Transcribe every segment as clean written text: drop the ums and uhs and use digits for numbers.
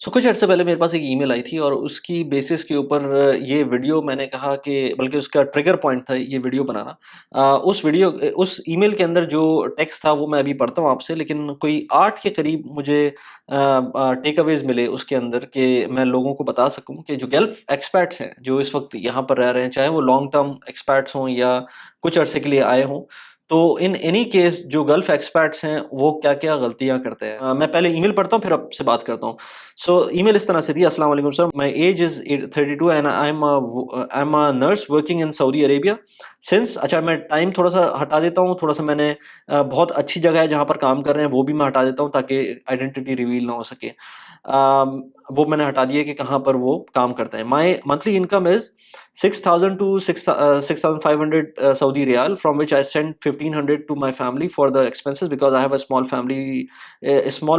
कुछ अर्से पहले मेरे पास एक ईमेल आई थी और उसकी बेसिस के ऊपर ये वीडियो मैंने कहा कि बल्कि उसका ट्रिगर पॉइंट था ये वीडियो बनाना। उस ईमेल के अंदर जो टेक्स्ट था वो मैं अभी पढ़ता हूँ आपसे, लेकिन कोई 8 के करीब मुझे टेक अवेज़ मिले उसके अंदर कि मैं लोगों को बता सकूँ कि जो गल्फ़ एक्सपैट्स हैं, जो इस वक़्त यहाँ पर रह रहे हैं, चाहे वो लॉन्ग टर्म एक्सपैट्स हों या कुछ अरसे के लिए आए हों, तो इन एनी केस जो गल्फ़ एक्सपैट्स हैं, वो क्या-क्या गलतियाँ करते हैं। मैं पहले ईमेल पढ़ता हूँ, फिर आपसे बात करता हूँ। सो ईमेल इस तरह से थी, अस्सलाम वालेकुम sir, my age is 32 and I am a nurse working in Saudi Arabia since. अच्छा, मैं टाइम थोड़ा-सा हटा देता हूँ, थोड़ा-सा मैंने बहुत अच्छी जगह है जहाँ पर काम कर रहे हैं, वो भी मैं हटा देता हूँ ताकि आइडेंटिटी रिवील ना हो सके। वो मैंने हटा दिया कि कहाँ पर वो काम करते हैं। My monthly income is 6,000 to 6,500 Saudi riyal, from which I send 1,500 to my family for the expenses because I have a small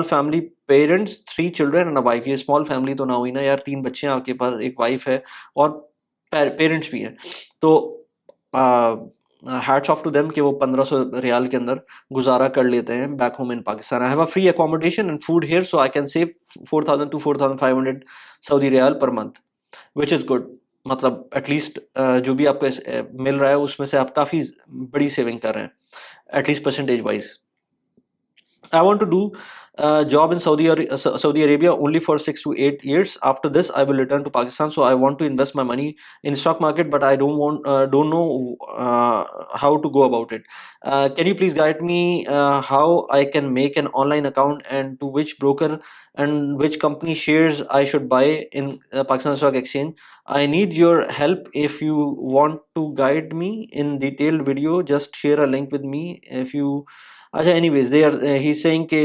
family, parents, 3 children and a wife। ये small family तो ना हुई ना यार, 3 बच्चे हैं आपके पास, एक वाइफ है और पेरेंट्स भी हैं। तो हैट्स ऑफ टू देम कि वो 1500 रियाल के अंदर गुजारा कर लेते हैं back home in Pakistan. I have a free accommodation and food here, so I can save 4,000 to 4,500 Saudi riyal per month, which is good. मतलब एटलीस्ट जो भी आपको मिल रहा है उसमें से आप काफ़ी बड़ी सेविंग कर रहे हैं, at least percentage wise. I want to do a job in Saudi Arabia only for 6 to 8 years. After this, I will return to Pakistan. So I want to invest my money in stock market, but I don't know how to go about it. Can you please guide me how I can make an online account and to which broker and which company shares I should buy in Pakistan Stock Exchange? I need your help. If you want to guide me in detailed video, just share a link with me if you। अच्छा, anyways they are he is saying कि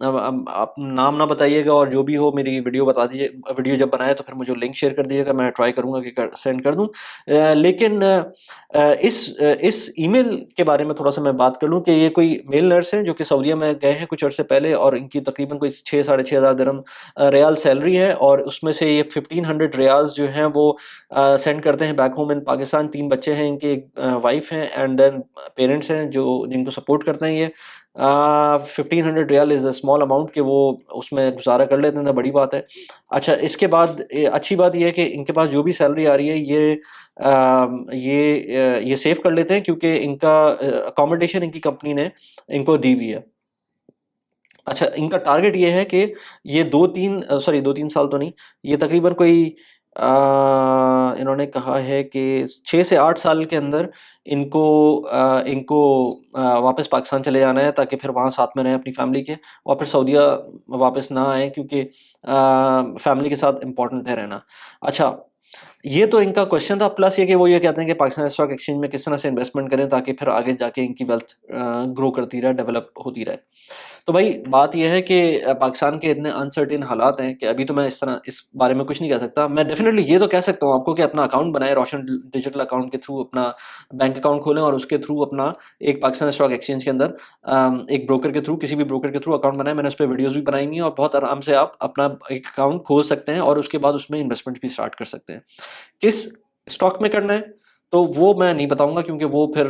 अब आप नाम ना बताइएगा और जो भी हो मेरी वीडियो बता दीजिए। वीडियो जब बनाए तो फिर मुझे लिंक शेयर कर दीजिएगा, मैं ट्राई करूँगा कि सेंड कर दूँ। लेकिन इस ईमेल के बारे में थोड़ा-सा मैं बात कर लूँ कि ये कोई मेल नर्स हैं जो कि सऊदीया में गए हैं कुछ अर्से पहले और इनकी तकरीबन कोई 6 साढ़े 6 हज़ार दिरहम रियाल सैलरी है और उसमें से ये 1500 रियाल्स जो हैं वो सेंड करते हैं बैक होम इन पाकिस्तान। 3 बच्चे हैं इनके, एक वाइफ हैं एंड देन पेरेंट्स हैं जो जिनको सपोर्ट करते हैं ये। 1500 riyal is a small amount कि वो उसमें गुज़ारा कर लेते हैं तो बड़ी बात है। अच्छा, इसके बाद अच्छी बात ये है कि इनके पास जो भी सैलरी आ रही है ये सेव कर लेते हैं क्योंकि इनका अकोमोडेशन इनकी कंपनी ने इनको दी हुई है। अच्छा, इनका टारगेट ये है कि ये 2-3 साल तो नहीं, ये तकरीबन कोई इन्होंने कहा है कि 6 से 8 साल के अंदर इनको वापस पाकिस्तान चले जाना है ताकि फिर वहाँ साथ में रहें अपनी फैमिली के और फिर सऊदीया वापस ना आएँ क्योंकि फैमिली के साथ इम्पोर्टेंट है रहना। अच्छा, ये तो इनका क्वेश्चन था, प्लस ये कि वो ये कहते हैं कि पाकिस्तान स्टॉक एक्सचेंज में किस तरह से इन्वेस्टमेंट करें ताकि फिर आगे जाके इनकी वेल्थ ग्रो करती रहे, डेवलप होती रहे। तो भाई बात ये है कि पाकिस्तान के इतने अनसर्टेन हालात हैं कि अभी तो मैं इस बारे में कुछ नहीं कह सकता। मैं डेफ़िनेटली ये तो कह सकता हूँ आपको कि अपना अकाउंट बनाएँ, रोशन डिजिटल अकाउंट के थ्रू अपना बैंक अकाउंट खोलें और उसके थ्रू अपना एक पाकिस्तान स्टॉक एक्सचेंज के अंदर एक ब्रोकर के थ्रू, किसी भी ब्रोकर के थ्रू अकाउंट बनाएँ। मैंने उसपे वीडियोज़ भी बनाई हुई हैं और बहुत आराम से आप अपना एक अकाउंट खोल सकते हैं और उसके बाद उसमें इन्वेस्टमेंट भी स्टार्ट कर सकते हैं। किस स्टॉक में करना है, तो वो मैं नहीं बताऊँगा क्योंकि वो फिर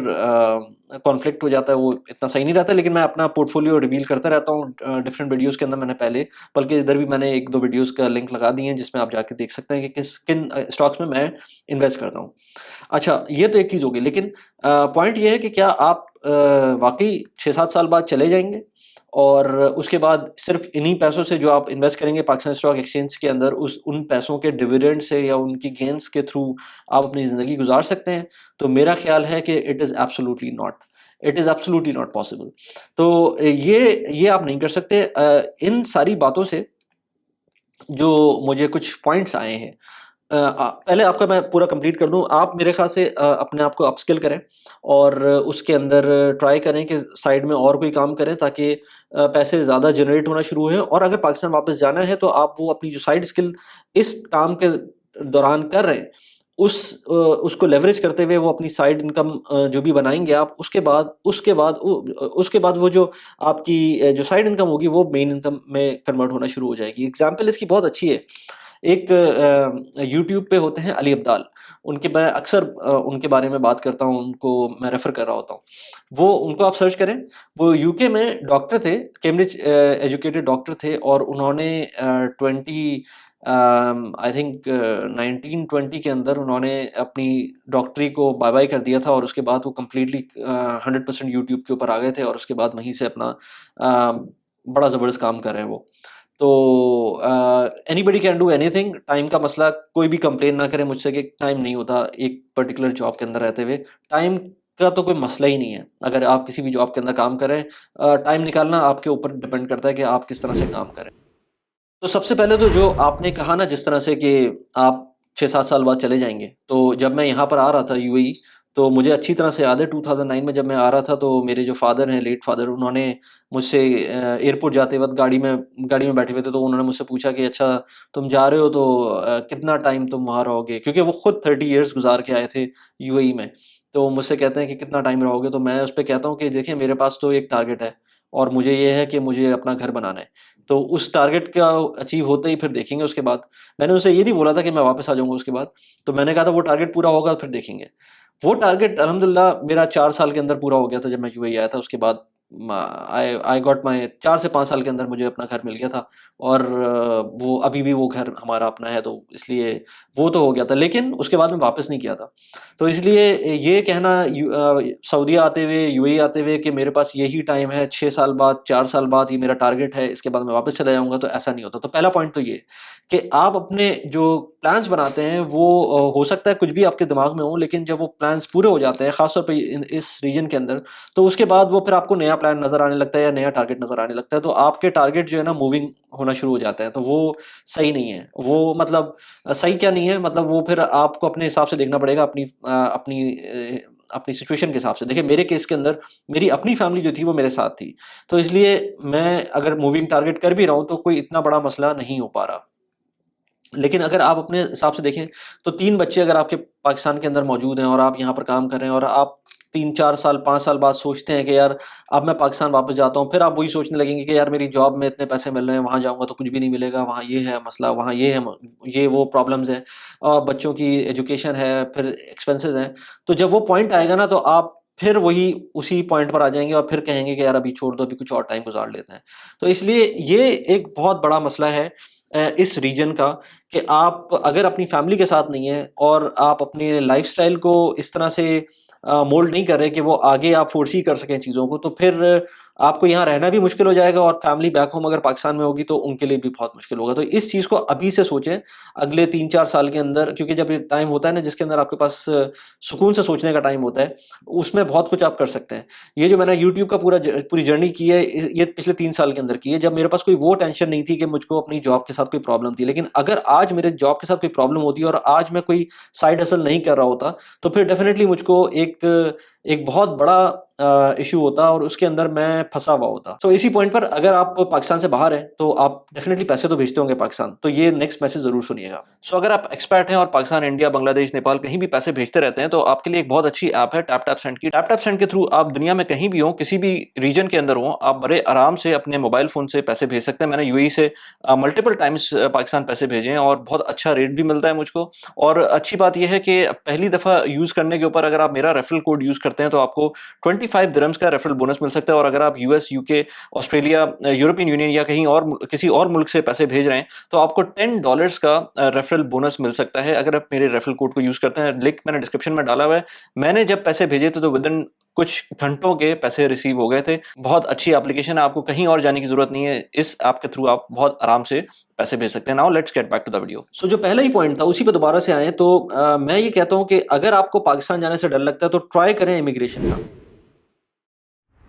कॉन्फ्लिक्ट हो जाता है, वो इतना सही नहीं रहता। लेकिन मैं अपना पोर्टफ़ोलियो रिवील करता रहता हूँ डिफरेंट वीडियोज़ के अंदर। मैंने पहले बल्कि इधर भी मैंने 1-2 वीडियोज़ का लिंक लगा दिए हैं जिसमें आप जाके देख सकते हैं कि किन स्टॉक्स में मैं इन्वेस्ट करता हूँ। अच्छा, ये तो एक चीज़ हो गई, लेकिन पॉइंट ये है कि क्या आप वाक़ई 6-7 साल बाद चले जाएँगे और उसके बाद सिर्फ़ इन्हीं पैसों से जो आप इन्वेस्ट करेंगे पाकिस्तान स्टॉक एक्सचेंज के अंदर उस उन पैसों के डिविडेंड से या उनकी गेन्स के थ्रू आप अपनी ज़िंदगी गुज़ार सकते हैं? तो मेरा ख़्याल है कि it is absolutely not. It is absolutely not possible. तो ये आप नहीं कर सकते। इन सारी बातों से जो मुझे कुछ पॉइंट्स आए हैं, पहले आपका मैं पूरा कंप्लीट कर दूँ। आप मेरे ख़्याल से अपने आप को अपस्किल करें और उसके अंदर ट्राई करें कि साइड में और कोई काम करें ताकि पैसे ज़्यादा जनरेट होना शुरू हों और अगर पाकिस्तान वापस जाना है तो आप वो अपनी जो साइड स्किल इस काम के दौरान कर रहे हैं, उसको लेवरेज करते हुए वो अपनी साइड इनकम जो भी बनाएँगे आप उसके बाद वो जो आपकी जो साइड इनकम होगी वो मेन इनकम में कन्वर्ट होना शुरू हो जाएगी। एग्ज़ाम्पल इसकी बहुत अच्छी है। एक यूट्यूब पे होते हैं अली अब्दाल, उनके मैं अक्सर उनके बारे में बात करता हूँ, उनको मैं रेफ़र कर रहा होता हूँ। वो उनको आप सर्च करें, वो यूके में डॉक्टर थे, कैम्ब्रिज एजुकेटेड डॉक्टर थे और उन्होंने 20 आई थिंक 1920 के अंदर उन्होंने अपनी डॉक्टरी को बाय-बाय कर दिया था और उसके बाद वो कंप्लीटली 100% यूट्यूब के ऊपर आ गए थे और उसके बाद वहीं से अपना बड़ा ज़बरदस्त काम कर रहे हैं वो। तो anybody can do anything, time का मसला कोई भी कंप्लेन ना करे मुझसे कि टाइम नहीं होता एक पर्टिकुलर जॉब के अंदर रहते हुए। टाइम का तो कोई मसला ही नहीं है। अगर आप किसी भी जॉब के अंदर काम कर रहे हैं, टाइम निकालना आपके ऊपर डिपेंड करता है कि आप किस तरह से काम करें। तो सबसे पहले तो जो आपने कहा ना जिस तरह से कि आप 6-7 साल बाद चले जाएँगे, तो जब मैं यहाँ पर आ रहा था यूएई, तो मुझे अच्छी तरह से याद है 2009 में जब मैं आ रहा था तो मेरे जो फ़ादर हैं, लेट फ़ादर, उन्होंने मुझसे एयरपोर्ट जाते वक़्त गाड़ी में बैठे हुए थे, तो उन्होंने मुझसे पूछा कि अच्छा तुम जा रहे हो तो कितना टाइम तुम वहाँ रहोगे? क्योंकि वो खुद 30 इयर्स गुज़ार के आए थे यूएई में। तो मुझसे कहते हैं कि कितना टाइम रहोगे? तो मैं उस पे कहता हूँ कि देखिए मेरे पास तो एक टारगेट है और मुझे ये है कि मुझे अपना घर बनाना है। तो उस टारगेट का अचीव होते ही फिर देखेंगे उसके बाद। मैंने उनसे ये नहीं बोला था कि मैं वापस आ जाऊँगा उसके बाद, तो मैंने कहा था वो टारगेट पूरा होगा फिर देखेंगे। वो टारगेट अल्हम्दुलिल्लाह मेरा 4 साल के अंदर पूरा हो गया था जब मैं यूएई आया था उसके बाद म आई आई गॉट माय 4 से 5 साल के अंदर मुझे अपना घर मिल गया था और वो अभी भी वो घर हमारा अपना है तो इसलिए वो तो हो गया था। लेकिन उसके बाद मैं वापस नहीं किया था। तो इसलिए ये कहना सऊदीया आते हुए, यूएई आते हुए कि मेरे पास यही टाइम है 6 साल बाद, 4 साल बाद ये मेरा टारगेट है, इसके बाद मैं वापस चला जाऊँगा तो ऐसा नहीं होता। तो पहला पॉइंट तो ये है कि आप अपने जो प्लान्स बनाते हैं वो हो सकता है कुछ भी आपके दिमाग में हो लेकिन जब वो प्लान्स पूरे हो जाते हैं ख़ास तौर पे इस रीजन के अंदर, तो उसके बाद वो फिर आपको नया प्लान नज़र आने लगता है या नया टारगेट नज़र आने लगता है। तो आपके टारगेट जो है ना मूविंग होना शुरू हो जाते हैं, तो वो सही नहीं है। वो मतलब सही क्या नहीं है, मतलब वो फिर आपको अपने हिसाब से देखना पड़ेगा अपनी सिचुएशन के हिसाब से। देखिए मेरे केस के अंदर मेरी अपनी फैमिली जो थी वो मेरे साथ थी। तो इसलिए मैं अगर मूविंग टारगेट कर भी रहा हूँ तो कोई इतना बड़ा मसला नहीं हो पा रहा। लेकिन अगर आप अपने हिसाब से देखें, तो 3 बच्चे अगर आपके पाकिस्तान के अंदर मौजूद हैं और आप यहाँ पर काम कर रहे हैं और आप 3-4 साल, 5 साल बाद सोचते हैं कि यार अब मैं पाकिस्तान वापस जाता हूँ, फिर आप वही सोचने लगेंगे कि यार मेरी जॉब में इतने पैसे मिल रहे हैं, वहाँ जाऊँगा तो कुछ भी नहीं मिलेगा, वहाँ ये है मसला, वहाँ ये है ये वो प्रॉब्लम्स हैं और बच्चों की एजुकेशन है, फिर एक्सपेंसेस हैं। तो जब वो पॉइंट आएगा ना तो आप फिर वही उसी पॉइंट पर आ जाएँगे और फिर कहेंगे कि यार अभी छोड़ दो, अभी कुछ और टाइम गुज़ार लेते हैं। तो इसलिए ये एक बहुत बड़ा मसला है इस रीजन का कि आप अगर अपनी फैमिली के साथ नहीं हैं और आप अपने लाइफ़स्टाइल को इस तरह से मोल्ड नहीं कर रहे कि वो आगे आप फ़ोर्सी कर सकें चीज़ों को, तो फिर आपको यहाँ रहना भी मुश्किल हो जाएगा और फैमिली बैक होम अगर पाकिस्तान में होगी तो उनके लिए भी बहुत मुश्किल होगा। तो इस चीज़ को अभी से सोचें, अगले 3-4 साल के अंदर क्योंकि जब ये टाइम होता है ना जिसके अंदर आपके पास सुकून से सोचने का टाइम होता है, उसमें बहुत कुछ आप कर सकते हैं। ये जो मैंने यूट्यूब का पूरी जर्नी की है ये पिछले 3 साल के अंदर की है जब मेरे पास कोई वो टेंशन नहीं थी कि मुझको अपनी जॉब के साथ कोई प्रॉब्लम थी। लेकिन अगर आज मेरे जॉब के साथ कोई प्रॉब्लम होती और आज मैं कोई साइड हसल नहीं कर रहा होता, तो फिर डेफ़िनेटली मुझको एक बहुत बड़ा इश्यू होता और उसके अंदर मैं फँसा हुआ होता। तो इसी पॉइंट पर अगर आप पाकिस्तान से बाहर हैं, तो आप डेफ़िनेटली पैसे तो भेजते होंगे पाकिस्तान, तो ये नेक्स्ट मैसेज ज़रूर सुनिएगा। सो अगर आप एक्सपैट हैं और पाकिस्तान, इंडिया, बांग्लादेश, नेपाल कहीं भी पैसे भेजते रहते हैं, तो आपके लिए एक बहुत अच्छी ऐप है टैप टैप सेंड की। टैप टैप सेंड के थ्रू आप दुनिया में कहीं भी हों, किसी भी रीजन के अंदर हों, आप बड़े आराम से अपने मोबाइल फ़ोन से पैसे भेज सकते हैं। मैंने यूएई से मल्टीपल टाइम्स पाकिस्तान पैसे भेजे हैं और बहुत अच्छा रेट भी मिलता है मुझको और अच्छी बात ये है कि पहली दफ़ा यूज़ करने के ऊपर अगर आप मेरा रेफरल कोड यूज़ करते हैं, तो आपको 25 दिरहम्स का रेफरल बोनस मिल सकता है और अगर आप US, UK, Australia, European union या कहीं और किसी और मुल्क से पैसे भेज रहे हैं, तो आपको $10 का रेफरल बोनस मिल सकता है अगर आप मेरे रेफरल कोड को यूज़ करते हैं। लिंक मैंने डिस्क्रिप्शन में डाला हुआ है। मैंने जब पैसे भेजे थे तो विदिन कुछ घंटों के पैसे रिसीव हो गए थे। बहुत अच्छी एप्लीकेशन है, आपको कहीं और जाने की ज़रूरत नहीं है। इस ऐप के थ्रू आप बहुत आराम से पैसे भेज सकते हैं। Now let's get back to the video. So जो पहला ही पॉइंट था उसी पे दोबारा से आएँ तो मैं ये कहता हूँ कि अगर आपको पाकिस्तान जाने से डर लगता है तो ट्राई करें इमिग्रेशन का।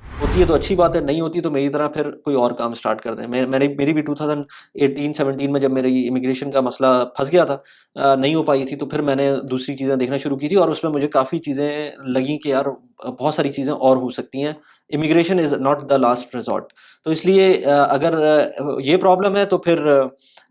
होती है तो अच्छी बात है, नहीं होती तो मेरी तरह फिर कोई और काम स्टार्ट कर दें। मेरी भी 2018-17 में जब मेरी इमिग्रेशन का मसला फँस गया था, नहीं हो पाई थी तो फिर मैंने दूसरी चीज़ें देखना शुरू की थी और उसमें मुझे काफ़ी चीज़ें लगी कि यार बहुत सारी चीज़ें और हो सकती हैं। Immigration is not the last resort. तो इसलिए अगर ये प्रॉब्लम है तो फिर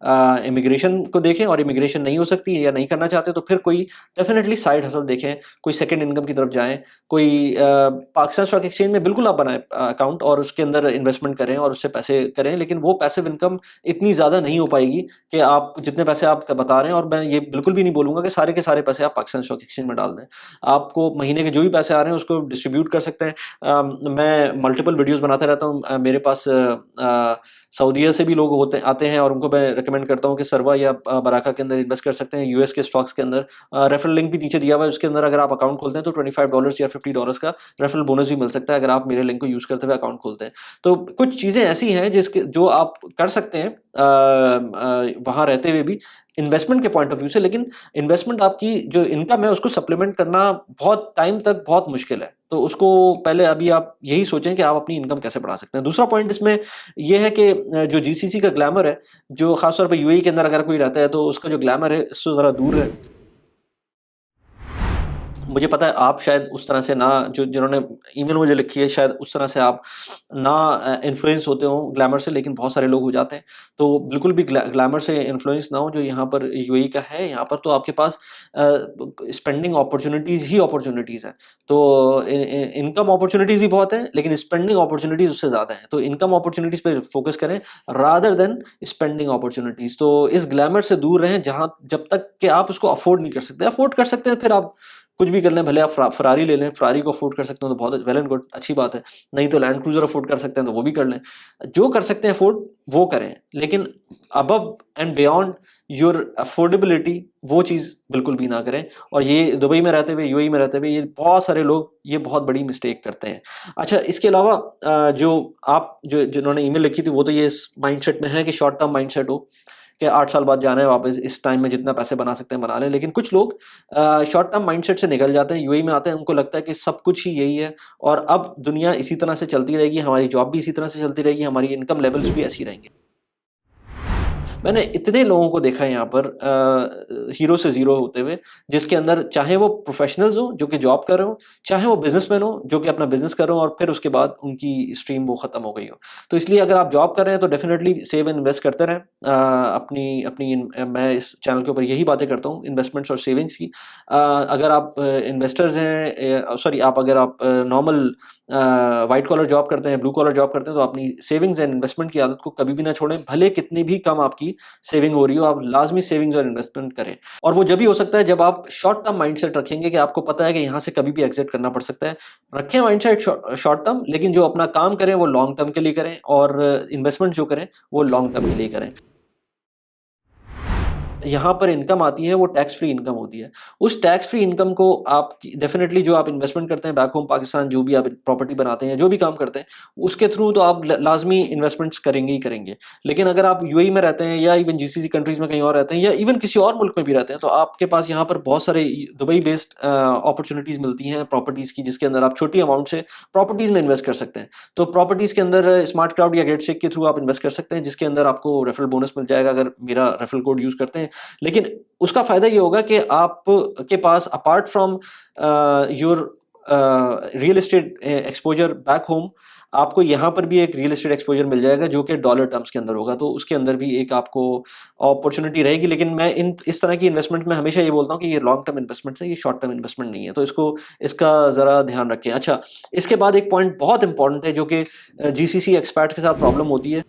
इमिग्रेशन को देखें, और इमिग्रेशन नहीं हो सकती है या नहीं करना चाहते तो फिर कोई डेफिनेटली साइड हसल देखें, कोई सेकंड इनकम की तरफ जाएं, कोई पाकिस्तान स्टॉक एक्सचेंज में बिल्कुल आप बनाएं अकाउंट और उसके अंदर इन्वेस्टमेंट करें और उससे पैसे करें, लेकिन वो पैसिव इनकम इतनी ज़्यादा नहीं हो पाएगी कि आप जितने पैसे आप बता रहे हैं, और मैं ये बिल्कुल भी नहीं बोलूँगा कि सारे के सारे पैसे आप पाकिस्तान स्टॉक एक्सचेंज में डाल दें। आपको महीने के जो भी पैसे आ रहे हैं उसको डिस्ट्रीब्यूट कर सकते हैं। मैं मल्टीपल वीडियोज़ बनाता रहता हूँ, मेरे पास सऊदीया से भी लोग होते आते हैं और उनको मैं रिकमेंड करता हूँ कि सरवा या बराका के अंदर इन्वेस्ट कर सकते हैं, यूएस के स्टॉक्स के अंदर। रेफरल लिंक भी नीचे दिया हुआ है, उसके अंदर अगर आप अकाउंट खोलते हैं तो $25 या $50 का रेफरल बोनस भी मिल सकता है अगर आप मेरे लिंक को यूज़ करते हुए अकाउंट खोलते हैं। तो कुछ चीज़ें ऐसी हैं जिसके जो आप कर सकते हैं वहाँ रहते हुए भी इन्वेस्टमेंट के पॉइंट ऑफ व्यू से, लेकिन इन्वेस्टमेंट आपकी जो इनकम है उसको सप्लीमेंट करना बहुत टाइम तक बहुत मुश्किल है। तो उसको पहले अभी आप यही सोचें कि आप अपनी इनकम कैसे बढ़ा सकते हैं। दूसरा पॉइंट इसमें ये है कि जो जीसीसी का ग्लैमर है, जो खासतौर पे यूएई के अंदर अगर कोई रहता है तो उसका जो ग्लैमर है इससे ज़रा दूर है। मुझे पता है आप शायद उस तरह से ना, जो जिन्होंने ईमेल मुझे लिखी है शायद उस तरह से आप ना इन्फ्लुएंस होते हो ग्लैमर से, लेकिन बहुत सारे लोग हो जाते हैं। तो बिल्कुल भी ग्लैमर से इन्फ्लुएंस ना हो। जो यहाँ पर यूएई का है, यहाँ पर तो आपके पास स्पेंडिंग अपॉर्चुनिटीज़ ही अपॉर्चुनिटीज़ हैं। तो इनकम अपॉर्चुनिटीज़ भी बहुत हैं, लेकिन स्पेंडिंग अपॉर्चुनिटीज़ उससे ज़्यादा हैं। तो इनकम अपॉर्चुनिटीज़ पे फोकस करें रादर देन स्पेंडिंग अपॉर्चुनिटीज़। तो इस ग्लैमर से दूर रहें जहाँ जब तक कि आप उसको अफोर्ड नहीं कर सकते। अफोर्ड कर सकते हैं फिर आप कुछ भी कर लें, भले आप फरारी ले लें, फरारी को अफोर्ड कर सकते हो तो बहुत वेल एंड गुड, अच्छी बात है। नहीं तो लैंड क्रूजर अफोर्ड कर सकते हैं तो वो भी कर लें। जो कर सकते हैं अफोर्ड वो करें, लेकिन above and beyond your affordability वो चीज़ बिल्कुल भी ना करें। और ये दुबई में रहते हुए, यूएई में रहते हुए, ये बहुत सारे लोग ये बहुत बड़ी मिस्टेक करते हैं। अच्छा, इसके अलावा जो आप जो जिन्होंने ईमेल लिखी थी वो तो ये इस माइंडसेट में है कि शॉर्ट टर्म माइंडसेट हो कि 8 साल बाद जाना है वापस, इस टाइम में जितना पैसे बना सकते हैं बना लें। लेकिन कुछ लोग शॉर्ट टर्म माइंडसेट से निकल जाते हैं, यूएई में आते हैं, उनको लगता है कि सब कुछ ही यही है और अब दुनिया इसी तरह से चलती रहेगी, हमारी जॉब भी इसी तरह से चलती रहेगी, हमारी इनकम लेवल्स भी ऐसी रहेंगे। मैंने इतने लोगों को देखा है यहाँ पर हीरो से ज़ीरो होते हुए, जिसके अंदर चाहे वो प्रोफ़ेशनल्स हों जो कि जॉब कर रहे हों, चाहे वो बिज़नेसमैन हों जो कि अपना बिज़नेस कर रहे हों और फिर उसके बाद उनकी स्ट्रीम वो ख़त्म हो गई हो। तो इसलिए अगर आप जॉब कर रहे हैं तो डेफ़िनिटली सेव एंड इन्वेस्ट करते रहें। अपनी अपनी मैं इस चैनल के ऊपर यही बातें करता हूँ इन्वेस्टमेंट्स और सेविंग्स की। अगर आप इन्वेस्टर्स हैं, सॉरी, आप अगर आप नॉर्मल व्हाइट कॉलर जॉब करते हैं, ब्लू कॉलर जॉब करते हैं तो अपनी सेविंग्स एंड इन्वेस्टमेंट की आदत को कभी भी ना छोड़ें। भले कितनी भी कम आपकी सेविंग हो रही हो, आप लाज़मी सेविंग्स और इन्वेस्टमेंट करें। और वो जब भी हो सकता है जब आप शॉर्ट टर्म माइंडसेट रखेंगे कि आपको पता है कि यहाँ से कभी भी एग्ज़िट करना पड़ सकता है। रखें माइंडसेट शॉर्ट टर्म, लेकिन जो अपना काम करें वो लॉन्ग टर्म के लिए करें और इन्वेस्टमेंट जो करें वो लॉन्ग टर्म के लिए करें। यहाँ पर इनकम आती है वो टैक्स फ्री इनकम होती है। उस टैक्स फ्री इनकम को आप डेफ़िनेटली जो आप इन्वेस्टमेंट करते हैं बैक होम पाकिस्तान, जो भी आप प्रॉपर्टी बनाते हैं, जो भी काम करते हैं, उसके थ्रू तो आप ल लाज़मी इन्वेस्टमेंट्स करेंगे ही करेंगे। लेकिन अगर आप यूएई में रहते हैं या इवन जीसीसी कंट्रीज़ में कहीं और रहते हैं या इवन किसी और मुल्क में भी रहते हैं, तो आपके पास यहाँ पर बहुत सारे दुबई बेस्ड अपॉर्च्युनिटीज़ मिलती हैं प्रॉपर्टीज़ की, जिसके अंदर आप छोटी अमाउंट से प्रॉपर्टीज़ में इन्वेस्ट कर सकते हैं। तो प्रॉपर्टीज़ के अंदर स्मार्ट क्राउड या गेटसेक के थ्रू आप इन्वेस्ट कर सकते हैं, जिसके अंदर आपको रेफरल बोनस मिल जाएगा अगर मेरा रेफरल कोड यूज़ करते हैं। लेकिन उसका फ़ायदा ये होगा कि आप के पास apart from your real estate exposure back home, आपको यहाँ पर भी एक रियल एस्टेट एक्सपोज़र मिल जाएगा जो कि डॉलर टर्म्स के अंदर होगा। तो उसके अंदर भी एक आपको अपॉर्च्युनिटी रहेगी। लेकिन मैं इन इस तरह की इन्वेस्टमेंट में हमेशा ये बोलता हूँ कि ये लॉन्ग टर्म इन्वेस्टमेंट है, ये शॉर्ट टर्म इन्वेस्टमेंट नहीं है। तो इसका ज़रा ध्यान रखें। अच्छा, इसके बाद एक पॉइंट बहुत इंपॉर्टेंट है जो कि जीसीसी एक्सपैट्स के साथ प्रॉब्लम होती है।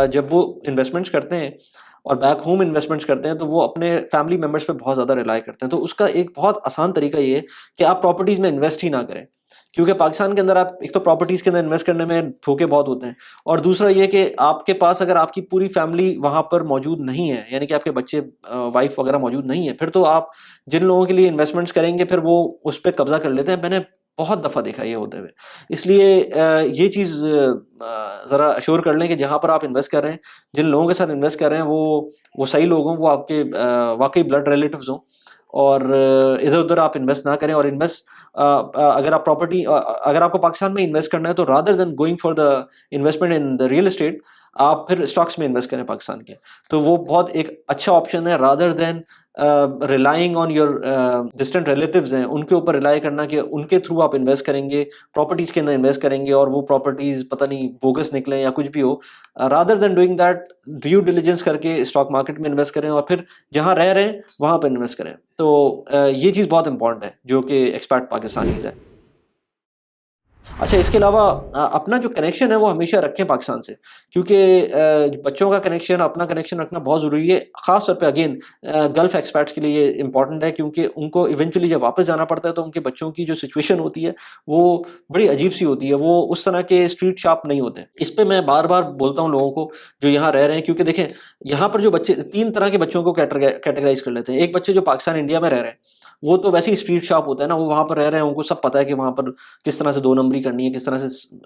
जब वो इन्वेस्टमेंट्स करते हैं और बैक होम इन्वेस्टमेंट्स करते हैं तो वो अपने फैमिली मेंबर्स पे बहुत ज़्यादा रिलाय करते हैं। तो उसका एक बहुत आसान तरीका ये है कि आप प्रॉपर्टीज़ में इन्वेस्ट ही ना करें। क्योंकि पाकिस्तान के अंदर आप एक तो प्रॉपर्टीज़ के अंदर इन्वेस्ट करने में धोखे बहुत होते हैं, और दूसरा ये कि आपके पास अगर आपकी पूरी फैमिली वहाँ पर मौजूद नहीं है, यानी कि आपके बच्चे वाइफ़ वगैरह मौजूद नहीं है, फिर तो आप जिन लोगों के लिए इन्वेस्टमेंट्स करेंगे फिर वो उस पे कब्ज़ा कर लेते हैं। मैंने बहुत दफ़ा देखा है ये होते हुए। इसलिए ये चीज़ ज़रा अश्योर कर लें कि जहाँ पर आप इन्वेस्ट कर रहे हैं, जिन लोगों के साथ इन्वेस्ट कर रहे हैं वो सही लोग हों, वो आपके वाक़ई ब्लड रिलेटिव्स हों, और इधर-उधर आप इन्वेस्ट ना करें। और अगर आपको पाकिस्तान में इन्वेस्ट करना है तो rather than going for the investment in the real estate, आप फिर स्टॉक्स में इन्वेस्ट करें पाकिस्तान के, तो वो बहुत एक अच्छा ऑप्शन है rather than relying on your distant relatives हैं उनके ऊपर रिलाई करना कि उनके थ्रू आप इन्वेस्ट करेंगे, प्रॉपर्टीज के अंदर इन्वेस्ट करेंगे और वो प्रॉपर्टीज पता नहीं बोगस निकले या कुछ भी हो। Rather than doing that, due diligence करके स्टॉक मार्केट में इन्वेस्ट करें और फिर जहां रह रहे हैं वहां पर इन्वेस्ट करें। तो ये चीज़ बहुत इंपॉर्टेंट है जो कि एक्सपैट पाकिस्तानीज है। अच्छा, इसके अलावा अपना जो कनेक्शन है वो हमेशा रखें पाकिस्तान से, क्योंकि बच्चों का कनेक्शन, अपना कनेक्शन रखना बहुत ज़रूरी है। ख़ास तौर पे अगेन गल्फ़ एक्सपैट्स के लिए ये इम्पॉर्टेंट है, क्योंकि उनको इवेंचुअली जब वापस जाना पड़ता है तो उनके बच्चों की जो सिचुएशन होती है वो बड़ी अजीब-सी होती है। वो उस तरह के स्ट्रीट शार्प नहीं होते। इस पे मैं बार-बार बोलता हूँ लोगों को जो यहाँ रह रहे हैं, क्योंकि देखें यहाँ पर जो बच्चे 3 तरह के बच्चों को कैटेगराइज़ कर लेते हैं। एक बच्चे जो पाकिस्तान, इंडिया में रह रहे हैं, वो तो वैसे ही स्ट्रीट शार्प होता है ना, वो वहाँ पर रह रहे हैं, उनको सब पता है कि वहाँ पर किस तरह से 2 नंबरी करनी है, किस तरह से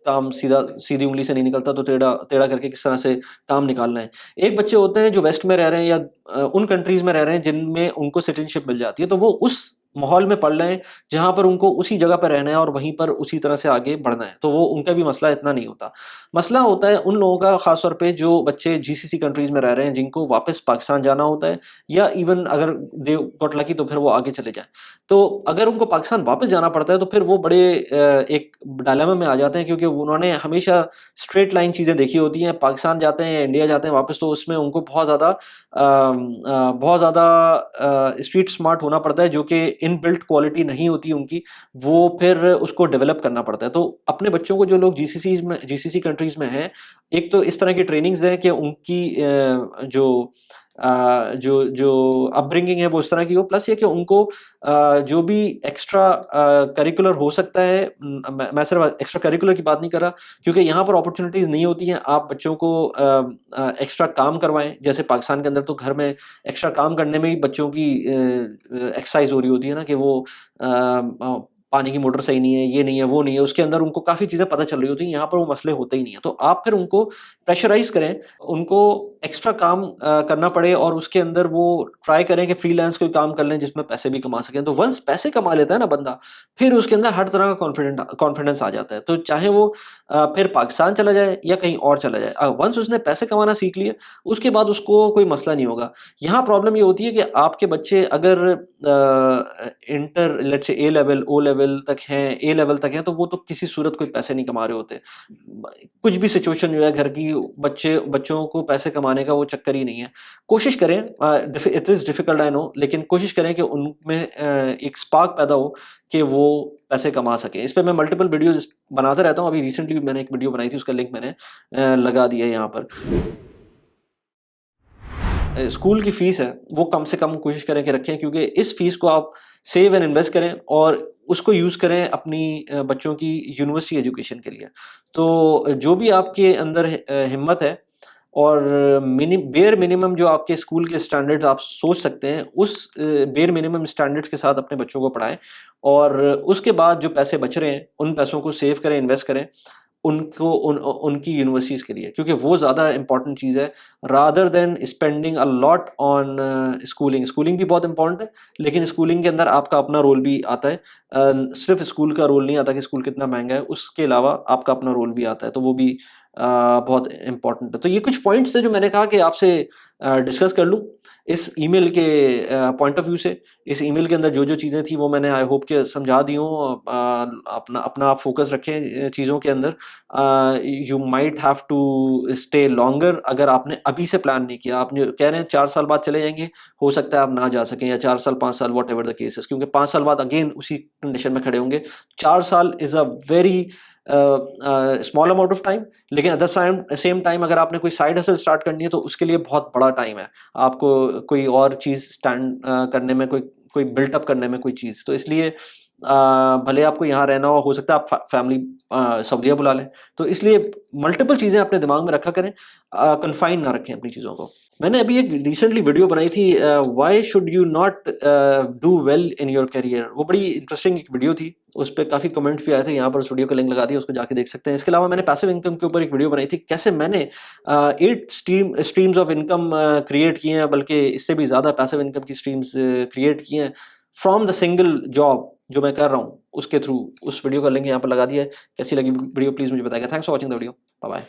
काम सीधी उंगली से नहीं निकलता तो टेढ़ा टेढ़ा करके किस तरह से काम निकालना है। एक बच्चे होते हैं जो वेस्ट में रह रहे हैं या उन कंट्रीज़ में रह रहे हैं जिनमें उनको सिटीज़नशिप मिल जाती है, तो वो उस माहौल में पढ़ रहे हैं जहाँ पर उनको उसी जगह पे रहना है और वहीं पर उसी तरह से आगे बढ़ना है, तो वो उनका भी मसला इतना नहीं होता। मसला होता है उन लोगों का, ख़ास तौर पे जो बच्चे जीसीसी कंट्रीज़ में रह रहे हैं, जिनको वापस पाकिस्तान जाना होता है या इवन अगर दे गॉट लकी तो फिर वो आगे चले जाएँ। तो अगर उनको पाकिस्तान वापस जाना पड़ता है तो फिर वो बड़े एक डायलेमा में आ जाते हैं, क्योंकि उन्होंने हमेशा स्ट्रेट लाइन चीज़ें देखी होती हैं। पाकिस्तान जाते हैं या इंडिया जाते हैं वापस, तो उसमें उनको बहुत ज़्यादा स्ट्रीट स्मार्ट होना पड़ता है, जो कि इनबिल्ट क्वालिटी नहीं होती उनकी, वो फिर उसको डेवलप करना पड़ता है। तो अपने बच्चों को जो लोग जीसीसी कंट्रीज़ में हैं, एक तो इस तरह की ट्रेनिंग्स दें कि उनकी जो अपब्रिंगिंग है वो इस तरह की हो, प्लस ये कि उनको जो भी एक्स्ट्रा करिकुलर हो सकता है, मैं सिर्फ एक्स्ट्रा करिकुलर की बात नहीं कर रहा, क्योंकि यहाँ पर अपॉर्चुनिटीज़ नहीं होती हैं। आप बच्चों को एक्स्ट्रा काम करवाएं, जैसे पाकिस्तान के अंदर तो घर में एक्स्ट्रा काम करने में ही बच्चों की एक्सरसाइज हो रही होती है ना, कि वो पानी की मोटर सही नहीं है, ये नहीं है, वो नहीं है, उसके अंदर उनको काफ़ी चीज़ें पता चल रही होती हैं। यहाँ पर वो मसले होते ही नहीं है, तो आप फिर उनको प्रेशराइज करें, उनको एक्स्ट्रा काम करना पड़े और उसके अंदर वो ट्राई करें कि फ्रीलांस कोई काम कर लें जिसमें पैसे भी कमा सकें। तो वंस पैसे कमा लेता है ना बंदा, फिर उसके अंदर हर तरह का कॉन्फिडेंस आ जाता है। तो चाहे वो फिर पाकिस्तान चला जाए या कहीं और चला जाए, वंस उसने पैसे कमाना सीख लिए, उसके बाद उसको कोई मसला नहीं होगा। यहाँ प्रॉब्लम ये होती है कि आपके बच्चे अगर inter let's say A level, O level तक हैं, ए लेवल तक हैं, तो वो तो किसी सूरत कोई पैसे नहीं कमा रहे होते। कुछ भी सिचुएशन जो है घर की, बच्चों को पैसे कमाने का वो चक्कर ही नहीं है। कोशिश करें, it is difficult I know, लेकिन कोशिश करें कि उनमें एक स्पार्क पैदा हो कि वो पैसे कमा सकें। इस पे मैं मल्टीपल वीडियोज़ बनाता रहता हूँ। अभी रिसेंटली भी मैंने एक वीडियो बनाई थी, उसका लिंक मैंने लगा दिया है यहाँ पर। स्कूल की फ़ीस है, वो कम से कम कोशिश करें कि रखें, क्योंकि इस फ़ीस को आप सेव एंड इन्वेस्ट करें और उसको यूज़ करें अपनी बच्चों की यूनिवर्सिटी एजुकेशन के लिए। तो जो भी आपके अंदर हिम्मत है और बेयर मिनिमम जो आपके स्कूल के स्टैंडर्ड्स आप सोच सकते हैं, उस बेयर मिनिमम स्टैंडर्ड्स के साथ अपने बच्चों को पढ़ाएँ और उसके बाद जो पैसे बच रहे हैं, उन पैसों को सेव करें, इन्वेस्ट करें। उनकी यूनिवर्सिटीज़ के लिए, क्योंकि वो ज़्यादा इम्पोर्टेंट चीज़ है rather than spending a lot on schooling. Schooling भी बहुत इम्पोर्टेंट है, लेकिन स्कूलिंग के अंदर आपका अपना रोल भी आता है। सिर्फ स्कूल का रोल नहीं आता कि स्कूल कितना महंगा है, उसके अलावा आपका अपना रोल भी आता है, तो वो भी बहुत इम्पोर्टेंट है। तो ये कुछ पॉइंट्स थे जो मैंने कहा कि आपसे डिस्कस कर लूँ इस ईमेल के पॉइंट ऑफ व्यू से। इस ईमेल के अंदर जो चीज़ें थी वो मैंने आई होप कि समझा दी हों। अपना अपना आप फोकस रखें चीज़ों के अंदर। You might have to stay longer, अगर आपने अभी से प्लान नहीं किया, आपने कह रहे हैं 4 साल बाद चले जाएँगे, हो सकता है आप ना जा सकें, या 4 साल, 5 साल, व्हाटएवर द केस इज़, क्योंकि 5 साल बाद अगेन उसी कंडीशन में खड़े होंगे। 4 साल is a very small amount of time, लेकिन एट द सेम टाइम अगर आपने कोई साइड हसल स्टार्ट करनी है तो उसके लिए बहुत बड़ा टाइम है। आपको कोई और चीज़ स्टैंड करने में, कोई बिल्ट अप करने में कोई चीज़, तो इसलिए भले आपको यहाँ रहना हो सकता है आप फैमिली सऊदीया बुला लें। तो इसलिए मल्टीपल चीज़ें अपने दिमाग में रखा करें, कन्फाइन ना रखें अपनी चीज़ों को। मैंने अभी एक रिसेंटली वीडियो बनाई थी, why should you not do well in your career. वो बड़ी इंटरेस्टिंग एक वीडियो थी, उस पे काफ़ी कमेंट्स भी आए थे। यहाँ पर उस वीडियो का लिंक लगा दिया, उसको जाके देख सकते हैं। इसके अलावा मैंने पैसिव इनकम के ऊपर एक वीडियो बनाई थी, कैसे मैंने 8 स्ट्रीम्स ऑफ इनकम क्रिएट किए हैं, बल्कि इससे भी ज़्यादा पैसिव इनकम की स्ट्रीम्स क्रिएट किए हैं फ्रॉम द सिंगल जॉब जो मैं कर रहा हूँ उसके थ्रू। उस वीडियो का लिंक यहाँ पर लगा दिया है। कैसी लगी वीडियो प्लीज़ मुझे बताइएगा। Thanks for watching the video. Bye bye.